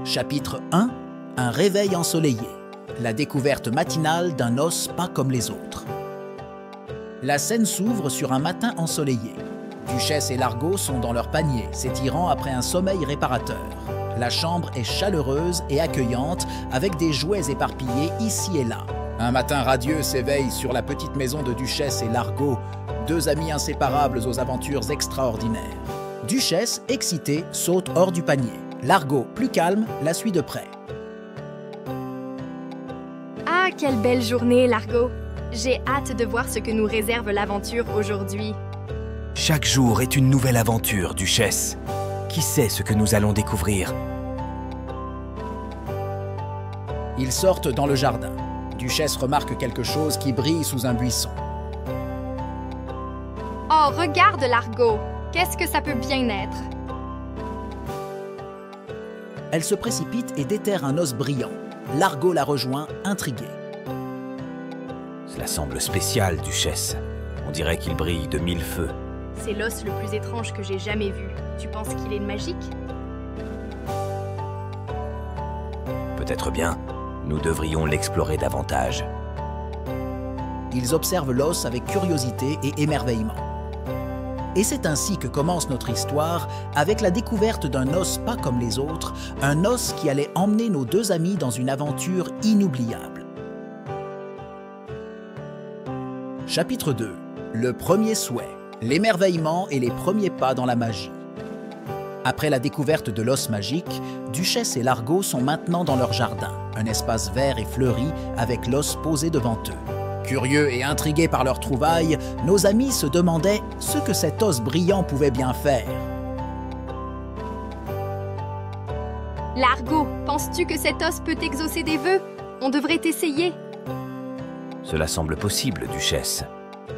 Chapitre 1. Un réveil ensoleillé. La découverte matinale d'un os pas comme les autres. La scène s'ouvre sur un matin ensoleillé. Duchesse et Largo sont dans leur panier, s'étirant après un sommeil réparateur. La chambre est chaleureuse et accueillante, avec des jouets éparpillés ici et là. Un matin radieux s'éveille sur la petite maison de Duchesse et Largo, deux amis inséparables aux aventures extraordinaires. Duchesse, excitée, saute hors du panier. Largo, plus calme, la suit de près. Ah, quelle belle journée, Largo! J'ai hâte de voir ce que nous réserve l'aventure aujourd'hui. Chaque jour est une nouvelle aventure, Duchesse. Qui sait ce que nous allons découvrir? Ils sortent dans le jardin. Duchesse remarque quelque chose qui brille sous un buisson. Oh, regarde, Largo! Qu'est-ce que ça peut bien être? Elle se précipite et déterre un os brillant. Largo la rejoint, intriguée. Cela semble spécial, Duchesse. On dirait qu'il brille de mille feux. C'est l'os le plus étrange que j'ai jamais vu. Tu penses qu'il est magique? Peut-être bien. Nous devrions l'explorer davantage. Ils observent l'os avec curiosité et émerveillement. Et c'est ainsi que commence notre histoire, avec la découverte d'un os pas comme les autres, un os qui allait emmener nos deux amis dans une aventure inoubliable. Chapitre 2. Le premier souhait. L'émerveillement et les premiers pas dans la magie. Après la découverte de l'os magique, Duchesse et Largo sont maintenant dans leur jardin, un espace vert et fleuri avec l'os posé devant eux. Curieux et intrigués par leur trouvaille, nos amis se demandaient ce que cet os brillant pouvait bien faire. Largo, penses-tu que cet os peut exaucer des vœux? On devrait essayer. Cela semble possible, Duchesse.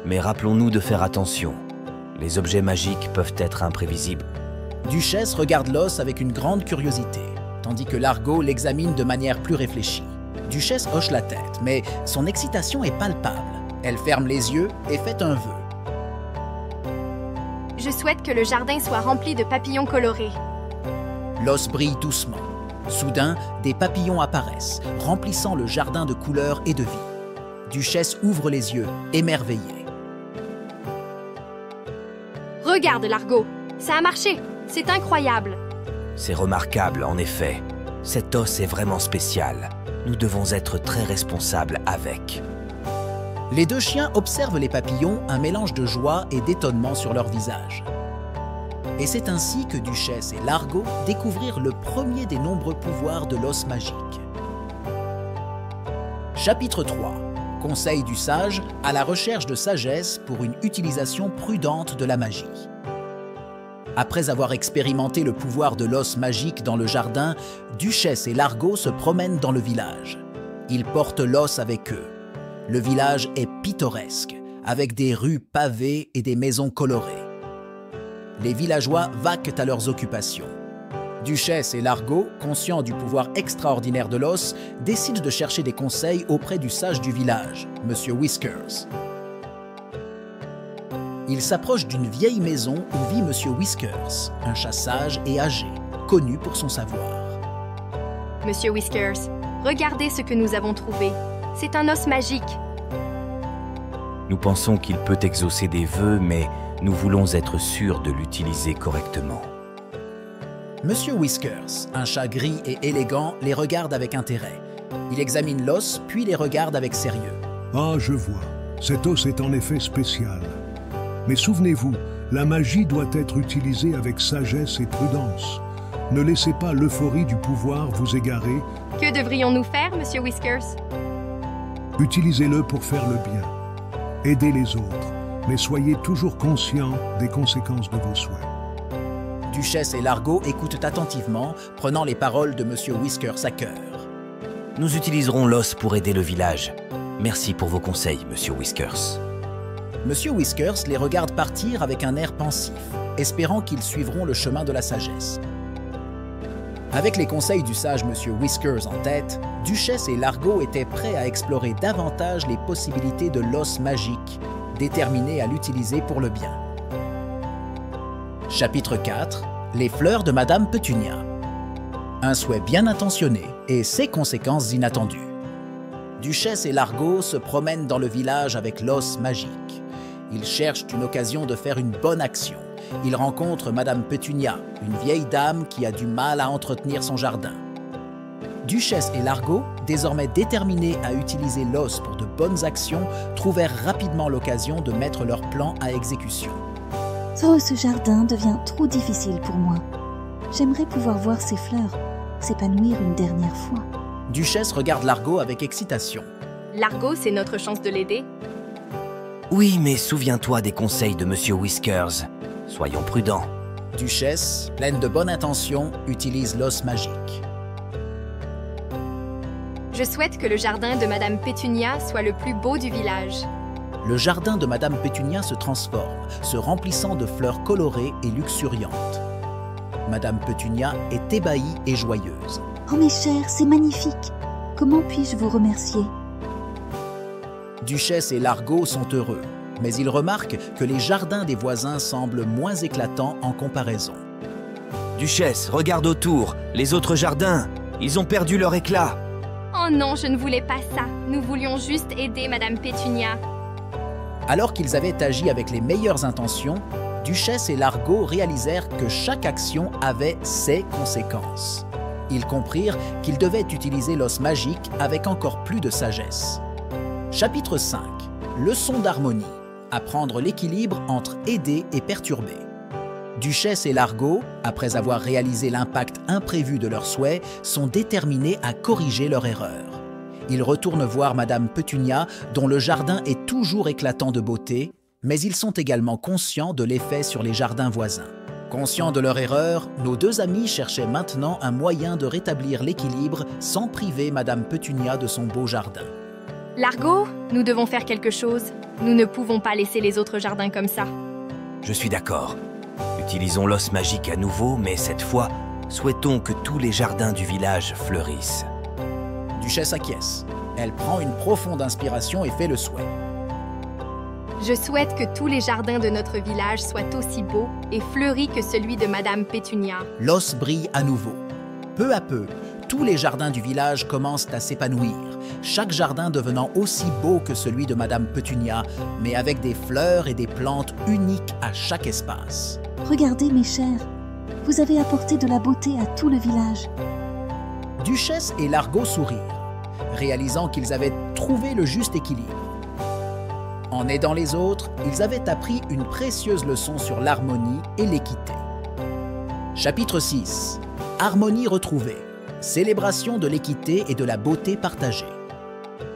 Mais rappelons-nous de faire attention. Les objets magiques peuvent être imprévisibles. Duchesse regarde l'os avec une grande curiosité, tandis que Largo l'examine de manière plus réfléchie. Duchesse hoche la tête, mais son excitation est palpable. Elle ferme les yeux et fait un vœu. Je souhaite que le jardin soit rempli de papillons colorés. L'os brille doucement. Soudain, des papillons apparaissent, remplissant le jardin de couleurs et de vie. Duchesse ouvre les yeux, émerveillée. Regarde, Largo, ça a marché. C'est incroyable. C'est remarquable, en effet. Cet os est vraiment spécial. Nous devons être très responsables avec. Les deux chiens observent les papillons, un mélange de joie et d'étonnement sur leur visage. Et c'est ainsi que Duchesse et Largo découvrirent le premier des nombreux pouvoirs de l'os magique. Chapitre 3. Conseil du sage à la recherche de sagesse pour une utilisation prudente de la magie. Après avoir expérimenté le pouvoir de l'os magique dans le jardin, Duchesse et Largo se promènent dans le village. Ils portent l'os avec eux. Le village est pittoresque, avec des rues pavées et des maisons colorées. Les villageois vaquent à leurs occupations. Duchesse et Largo, conscients du pouvoir extraordinaire de l'os, décident de chercher des conseils auprès du sage du village, Monsieur Whiskers. Ils s'approchent d'une vieille maison où vit Monsieur Whiskers, un chat sage et âgé, connu pour son savoir. Monsieur Whiskers, regardez ce que nous avons trouvé. C'est un os magique. Nous pensons qu'il peut exaucer des vœux, mais nous voulons être sûrs de l'utiliser correctement. Monsieur Whiskers, un chat gris et élégant, les regarde avec intérêt. Il examine l'os, puis les regarde avec sérieux. Ah, je vois. Cet os est en effet spécial. Mais souvenez-vous, la magie doit être utilisée avec sagesse et prudence. Ne laissez pas l'euphorie du pouvoir vous égarer. Que devrions-nous faire, Monsieur Whiskers? Utilisez-le pour faire le bien. Aidez les autres, mais soyez toujours conscients des conséquences de vos souhaits. Duchesse et Largo écoutent attentivement, prenant les paroles de Monsieur Whiskers à cœur. Nous utiliserons l'os pour aider le village. Merci pour vos conseils, Monsieur Whiskers. Monsieur Whiskers les regarde partir avec un air pensif, espérant qu'ils suivront le chemin de la sagesse. Avec les conseils du sage Monsieur Whiskers en tête, Duchesse et Largo étaient prêts à explorer davantage les possibilités de l'os magique, déterminés à l'utiliser pour le bien. Chapitre 4. Les fleurs de Madame Petunia. Un souhait bien intentionné et ses conséquences inattendues. Duchesse et Largo se promènent dans le village avec l'os magique. Ils cherchent une occasion de faire une bonne action. Ils rencontrent Madame Pétunia, une vieille dame qui a du mal à entretenir son jardin. Duchesse et Largo, désormais déterminés à utiliser l'os pour de bonnes actions, trouvèrent rapidement l'occasion de mettre leur plan à exécution. Oh, ce jardin devient trop difficile pour moi. J'aimerais pouvoir voir ces fleurs s'épanouir une dernière fois. Duchesse regarde Largo avec excitation. Largo, c'est notre chance de l'aider. Oui, mais souviens-toi des conseils de Monsieur Whiskers. Soyons prudents. Duchesse, pleine de bonne intention, utilise l'os magique. Je souhaite que le jardin de Madame Pétunia soit le plus beau du village. Le jardin de Madame Pétunia se transforme, se remplissant de fleurs colorées et luxuriantes. Madame Pétunia est ébahie et joyeuse. Oh mes chers, c'est magnifique. Comment puis-je vous remercier? Duchesse et Largo sont heureux, mais ils remarquent que les jardins des voisins semblent moins éclatants en comparaison. Duchesse, regarde autour. Les autres jardins, ils ont perdu leur éclat. Oh non, je ne voulais pas ça. Nous voulions juste aider Madame Pétunia. Alors qu'ils avaient agi avec les meilleures intentions, Duchesse et Largo réalisèrent que chaque action avait ses conséquences. Ils comprirent qu'ils devaient utiliser l'os magique avec encore plus de sagesse. Chapitre 5. Leçon d'harmonie. Apprendre l'équilibre entre aider et perturber. Duchesse et Largo, après avoir réalisé l'impact imprévu de leurs souhaits, sont déterminés à corriger leur erreur. Ils retournent voir Madame Pétunia, dont le jardin est toujours éclatant de beauté, mais ils sont également conscients de l'effet sur les jardins voisins. Conscients de leur erreur, nos deux amis cherchaient maintenant un moyen de rétablir l'équilibre sans priver Madame Pétunia de son beau jardin. Largo, nous devons faire quelque chose. Nous ne pouvons pas laisser les autres jardins comme ça. Je suis d'accord. Utilisons l'os magique à nouveau, mais cette fois, souhaitons que tous les jardins du village fleurissent. Duchesse acquiesce. Elle prend une profonde inspiration et fait le souhait. Je souhaite que tous les jardins de notre village soient aussi beaux et fleuris que celui de Madame Pétunia. L'os brille à nouveau. Peu à peu, tous les jardins du village commencent à s'épanouir, chaque jardin devenant aussi beau que celui de Madame Pétunia, mais avec des fleurs et des plantes uniques à chaque espace. Regardez mes chers, vous avez apporté de la beauté à tout le village. Duchesse et Largo sourirent, réalisant qu'ils avaient trouvé le juste équilibre. En aidant les autres, ils avaient appris une précieuse leçon sur l'harmonie et l'équité. Chapitre 6. Harmonie retrouvée. Célébration de l'équité et de la beauté partagée.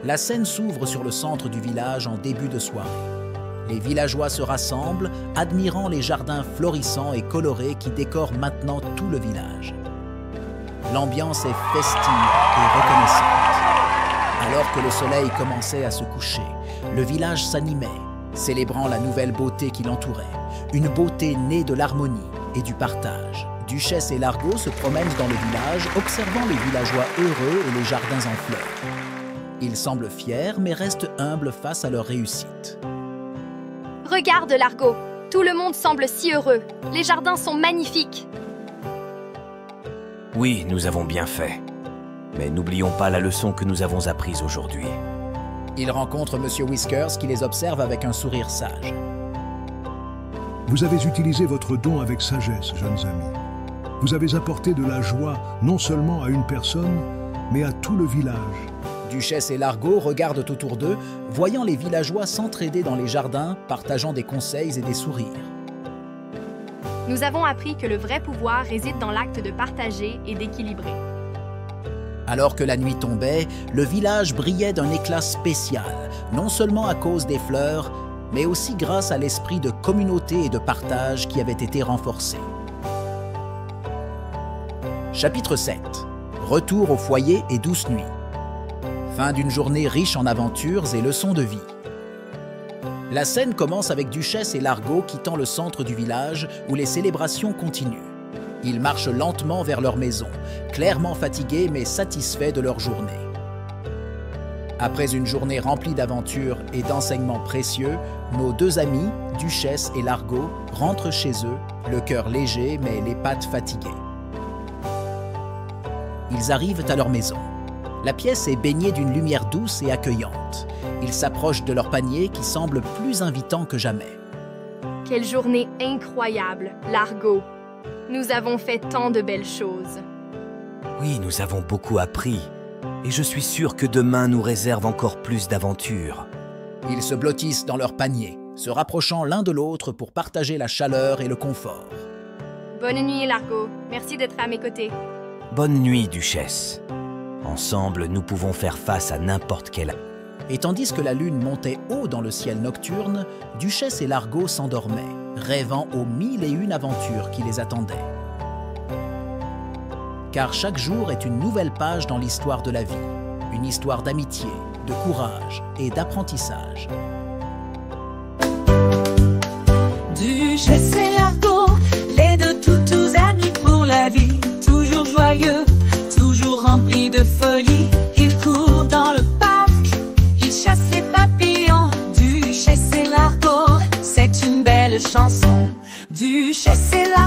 La scène s'ouvre sur le centre du village en début de soirée. Les villageois se rassemblent, admirant les jardins florissants et colorés qui décorent maintenant tout le village. L'ambiance est festive et reconnaissante. Alors que le soleil commençait à se coucher, le village s'animait, célébrant la nouvelle beauté qui l'entourait, une beauté née de l'harmonie et du partage. Duchesse et Largo se promènent dans le village, observant les villageois heureux et les jardins en fleurs. Ils semblent fiers, mais restent humbles face à leur réussite. Regarde, Largo, tout le monde semble si heureux. Les jardins sont magnifiques. Oui, nous avons bien fait. Mais n'oublions pas la leçon que nous avons apprise aujourd'hui. Ils rencontrent Monsieur Whiskers qui les observe avec un sourire sage. Vous avez utilisé votre don avec sagesse, jeunes amis. Vous avez apporté de la joie non seulement à une personne, mais à tout le village. Duchesse et Largo regardent autour d'eux, voyant les villageois s'entraider dans les jardins, partageant des conseils et des sourires. Nous avons appris que le vrai pouvoir réside dans l'acte de partager et d'équilibrer. Alors que la nuit tombait, le village brillait d'un éclat spécial, non seulement à cause des fleurs, mais aussi grâce à l'esprit de communauté et de partage qui avait été renforcé. Chapitre 7. Retour au foyer et douce nuit. Fin d'une journée riche en aventures et leçons de vie. La scène commence avec Duchesse et Largo quittant le centre du village où les célébrations continuent. Ils marchent lentement vers leur maison, clairement fatigués mais satisfaits de leur journée. Après une journée remplie d'aventures et d'enseignements précieux, nos deux amis, Duchesse et Largo, rentrent chez eux, le cœur léger mais les pattes fatiguées. Ils arrivent à leur maison. La pièce est baignée d'une lumière douce et accueillante. Ils s'approchent de leur panier qui semble plus invitant que jamais. Quelle journée incroyable, Largo! Nous avons fait tant de belles choses. Oui, nous avons beaucoup appris. Et je suis sûr que demain nous réserve encore plus d'aventures. Ils se blottissent dans leur panier, se rapprochant l'un de l'autre pour partager la chaleur et le confort. Bonne nuit, Largo. Merci d'être à mes côtés. Bonne nuit, Duchesse. Ensemble, nous pouvons faire face à n'importe quelle... Et tandis que la lune montait haut dans le ciel nocturne, Duchesse et Largo s'endormaient, rêvant aux 1001 aventures qui les attendaient. Car chaque jour est une nouvelle page dans l'histoire de la vie, une histoire d'amitié, de courage et d'apprentissage. Duchesse et Largo, les deux toutous amis pour la vie, toujours joyeux, toujours remplis de folie. Ils courent dans le parc, ils chassent les papillons. Duchesse et Largo, c'est une belle chanson. Duchesse et Largo.